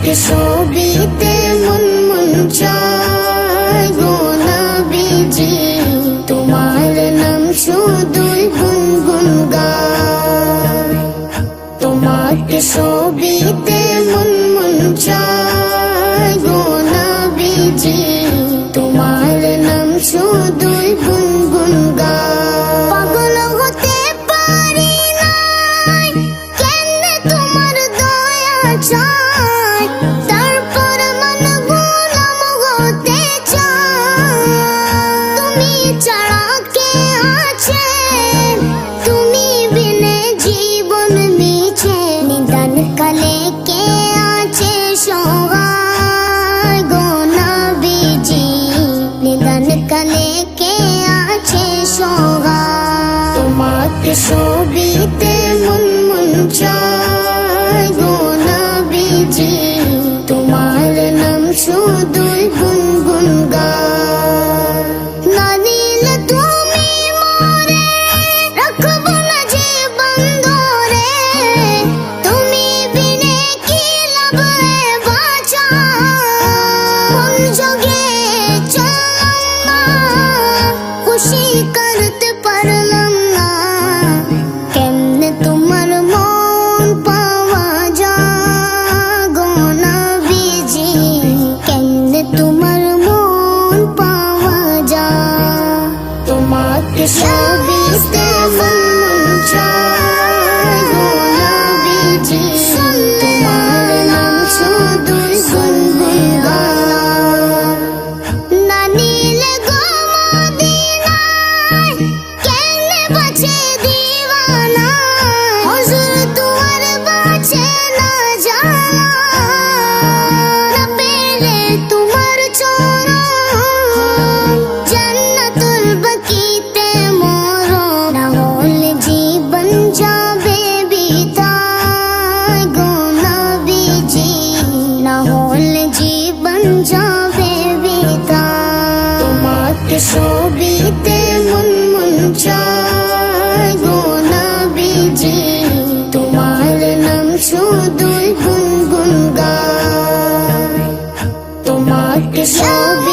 তোমাকে ছবিতে মন মন চায় গো নবীজি, তোমার নাম শুধুই গুনগুন গায়। তোমাকে ছবিতে মন মন চায় গো নবীজি, তোমার নাম শুধুই গুনগুন গায়। পাগল হতে পারি না কেন তোমার দয়া চাই, তারপর মন গোলাম হতে চায়। তুমি ছাড়া কে আছে, তুমি বিনে জীবন মিছে, নিদান কালে কে আছে সহায় গো নবীজি, নিদান কালে কে আছে সহায়। তোমাকে ছবিতে মন মন চায় গো নবীজি, তোমার নাম শুধুই গুনগুন গায়। না নিলে তুমি মোরে রাখবো না জীবন ধরে, তুমি বিনে কি লাভ রে বাঁচা। মন জগে চললাম না, খুশি করতে পারলাম না, কেমনে তোমার মন পাওয়া যায় গো নবীজি, কেমনে তোমার মন পাওয়া যায়। তোমাকে ছবিতে মন মন চায় গো নবীজি, তোমার নাম শুধুই গুনগুন গায়। না নিলে গো মদিনায় কেনে বাঁচে দিওয়ানা, হুজুর দুয়ার বাঁচে না জানা। না পেলে তোমার চরণ জান্নাতুল বাকিতে মরণ, না হলে জীবন যাবে বিদায় গো নবীজি, না হলে জীবন যাবে বিদায়। তোমাকে ছবিতে মন মন চায় গো নবীজি, তোমার নাম শুধুই গুনগুন গায়। তোমাকে ছবি